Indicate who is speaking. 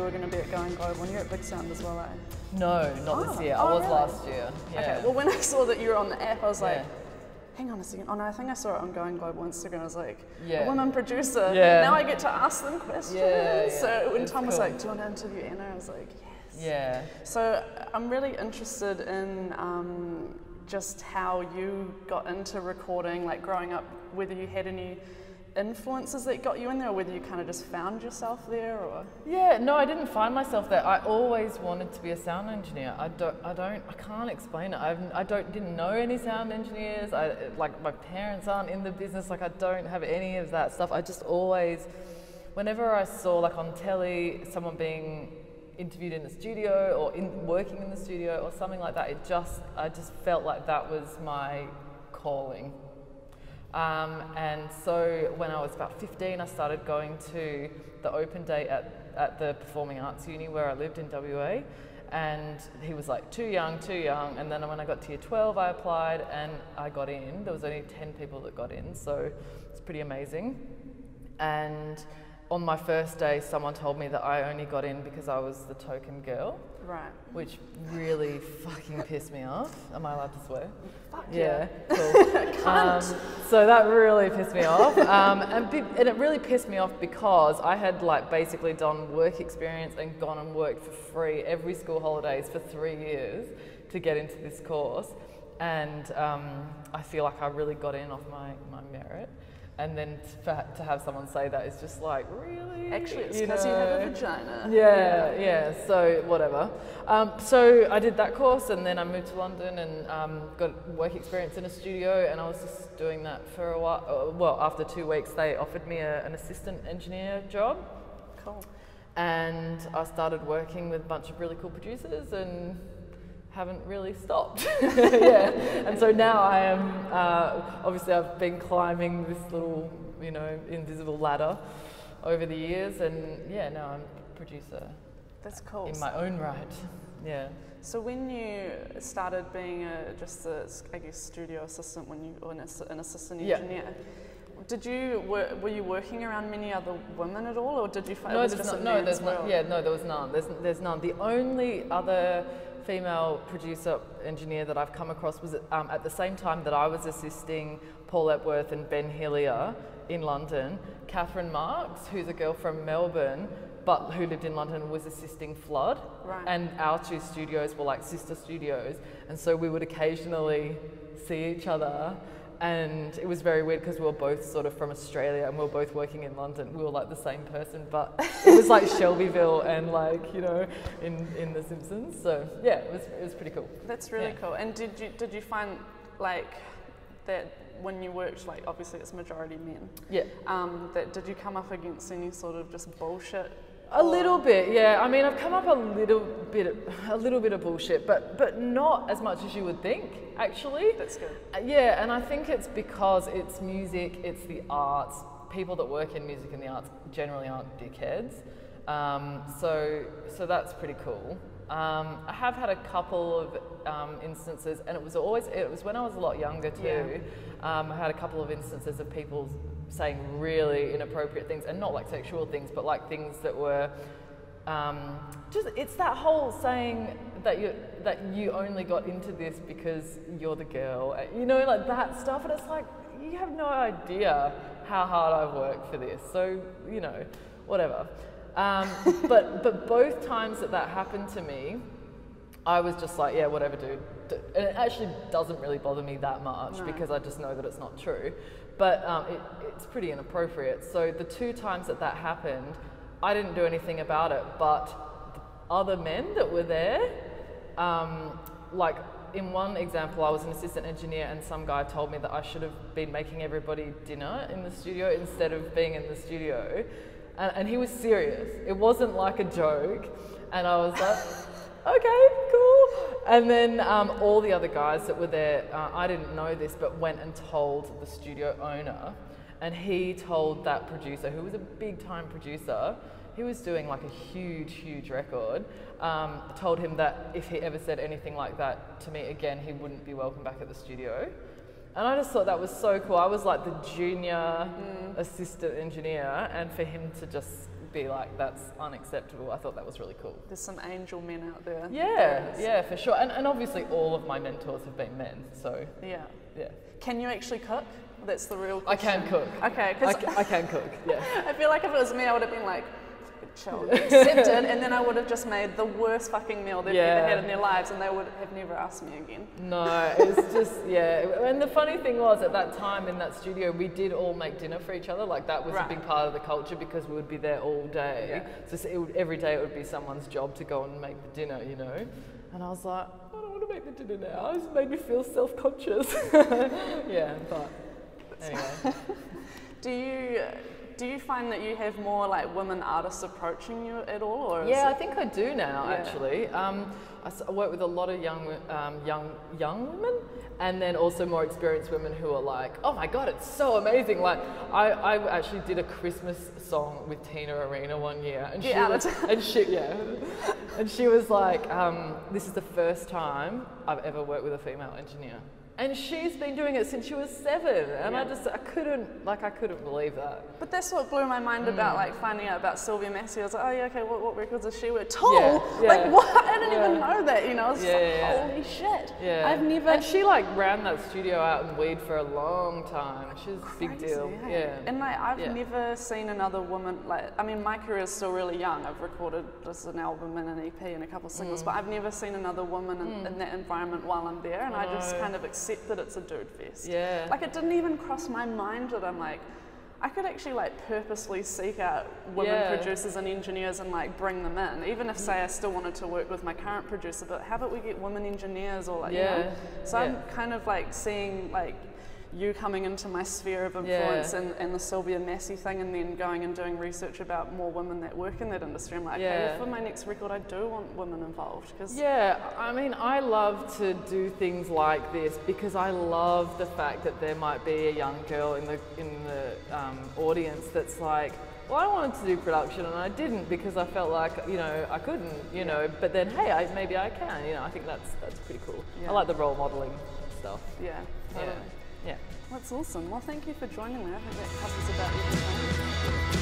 Speaker 1: were going to be at Going Global, and you're at Big Sound as well, eh?
Speaker 2: No, not this year. I was
Speaker 1: really?
Speaker 2: last year. Yeah.
Speaker 1: Okay, well when I saw that you were on the app, I was like, hang on a second. Oh no, I think I saw it on Going Global Instagram. I was like, a woman producer.
Speaker 2: Yeah.
Speaker 1: Now I get to ask them questions.
Speaker 2: Yeah,
Speaker 1: So when
Speaker 2: it's
Speaker 1: Tom was
Speaker 2: cool.
Speaker 1: like, do you want to interview Anna? I was like, yes.
Speaker 2: Yeah.
Speaker 1: So I'm really interested in just how you got into recording, like growing up, whether you had any influences that got you in there, or whether you kind of just found yourself there, or?
Speaker 2: Yeah, no, I didn't find myself there. I always wanted to be a sound engineer. I can't explain it. Didn't know any sound engineers. Like my parents aren't in the business. Like I don't have any of that stuff. I just always, whenever I saw like on telly someone being interviewed in the studio or working in the studio or something like that, I just felt like that was my calling. And so when I was about 15, I started going to the open day at the Performing Arts Uni where I lived in WA, and he was like too young, and then when I got to year 12 I applied and I got in. There was only 10 people that got in, so it's pretty amazing. And on my first day someone told me that I only got in because I was the token girl.
Speaker 1: Right.
Speaker 2: Which really fucking pissed me off. Am I allowed to swear?
Speaker 1: Fuck
Speaker 2: yeah. Cool. So that really pissed me off. And it really pissed me off because I had like basically done work experience and gone and worked for free every school holidays for 3 years to get into this course. And I feel like I really got in off my merit. And then to have someone say that is just like, really?
Speaker 1: Actually, it's because you have a vagina.
Speaker 2: Yeah, so whatever. So I did that course and then I moved to London and got work experience in a studio, and I was just doing that for a while. Well, after 2 weeks, they offered me an assistant engineer job.
Speaker 1: Cool.
Speaker 2: And I started working with a bunch of really cool producers and haven't really stopped. Yeah, and so now I am, obviously I've been climbing this little, invisible ladder over the years, and yeah, now I'm a producer.
Speaker 1: That's cool.
Speaker 2: In my own right, yeah.
Speaker 1: So when you started being just a studio assistant, or an assistant engineer, were you working around many other women at all, or did you find
Speaker 2: there
Speaker 1: was
Speaker 2: was none. There's none. The only other female producer engineer that I've come across was at the same time that I was assisting Paul Epworth and Ben Hillier in London. Catherine Marks, who's a girl from Melbourne but who lived in London, was assisting Flood.
Speaker 1: Right.
Speaker 2: And our two studios were like sister studios, and so we would occasionally see each other. And it was very weird because we were both sort of from Australia and we were both working in London. We were like the same person, but it was like Shelbyville and like, in The Simpsons. So yeah, it was pretty cool.
Speaker 1: That's really cool. And did you find like that when you worked, like obviously it's majority men. Yeah. Did you come up against any sort of just bullshit?
Speaker 2: A little bit, yeah. I mean, I've come up a little bit of bullshit, but not as much as you would think, actually.
Speaker 1: That's good.
Speaker 2: Yeah, and I think it's because it's music, it's the arts. People that work in music and the arts generally aren't dickheads. So that's pretty cool. I have had a couple of instances, and it was when I was a lot younger too. Yeah. I had a couple of instances of people saying really inappropriate things, and not like sexual things, but like things that were it's that whole saying that you only got into this because you're the girl, like that stuff, and it's like, you have no idea how hard I've worked for this, so whatever. But both times that happened to me, I was just like, yeah, whatever, dude. And it actually doesn't really bother me that much because I just know that it's not true. But it's pretty inappropriate. So the 2 times that happened, I didn't do anything about it, but the other men that were there, like in one example, I was an assistant engineer and some guy told me that I should have been making everybody dinner in the studio instead of being in the studio. And he was serious. It wasn't like a joke. And I was like, okay, cool. And then all the other guys that were there, I didn't know this, but went and told the studio owner. And he told that producer, who was a big time producer, he was doing like a huge, huge record, told him that if he ever said anything like that to me again, he wouldn't be welcome back at the studio. And I just thought that was so cool. I was like the junior assistant engineer, and for him to just be like, that's unacceptable. I thought that was really cool.
Speaker 1: There's some angel men out there.
Speaker 2: Yeah, for sure. And obviously all of my mentors have been men, so
Speaker 1: yeah.
Speaker 2: Yeah.
Speaker 1: Can you actually cook? That's the real
Speaker 2: I
Speaker 1: question.
Speaker 2: can cook.
Speaker 1: Okay.
Speaker 2: I can cook, yeah.
Speaker 1: I feel like if it was me, I would have been like, chill, accepted, and then I would have just made the worst fucking meal they've ever had in their lives, and they would have never asked me again.
Speaker 2: No, it's just, And the funny thing was, at that time in that studio, we did all make dinner for each other. Like, that was a big part of the culture, because we would be there all day. Yeah. So every day it would be someone's job to go and make the dinner, you know? And I was like, I don't want to make the dinner now. It's made me feel self-conscious. Yeah, but anyway. Do you find that you have more like women artists approaching you at all? Or I think I do now, actually. I work with a lot of young women, and then also more experienced women who are like, oh my God, it's so amazing. Like, I actually did a Christmas song with Tina Arena one year, and she was like, this is the first time I've ever worked with a female engineer. And she's been doing it since she was 7, and I couldn't believe that.
Speaker 1: But that's what blew my mind about like finding out about Sylvia Massey. I was like, oh yeah, okay, what records does she work? Toll? Like what? I didn't even know that, you know. I was like, holy shit.
Speaker 2: Yeah.
Speaker 1: I've never.
Speaker 2: And she like ran that studio out in Weed for a long time. She's a big deal. Yeah.
Speaker 1: And like I've never seen another woman like. I mean, my career is still really young. I've recorded just an album and an EP and a couple of singles, but I've never seen another woman in that environment while I'm there, and I just kind of accept that it's a dude fest.
Speaker 2: Yeah.
Speaker 1: Like it didn't even cross my mind that I'm like, I could actually like purposely seek out women producers and engineers and like bring them in, even if say I still wanted to work with my current producer, but how about we get women engineers or like, you know? So I'm kind of like seeing like you coming into my sphere of influence and the Sylvia Massey thing, and then going and doing research about more women that work in that industry. I'm like, okay, well, for my next record, I do want women involved. Cause
Speaker 2: I mean, I love to do things like this because I love the fact that there might be a young girl in the audience that's like, well, I wanted to do production and I didn't because I felt like, you know, I couldn't, you know, but then, hey, maybe I can, you know, I think that's pretty cool. I like the role modelling stuff.
Speaker 1: Yeah.
Speaker 2: Yeah.
Speaker 1: That's awesome. Well, thank you for joining me. I think that covers about everything.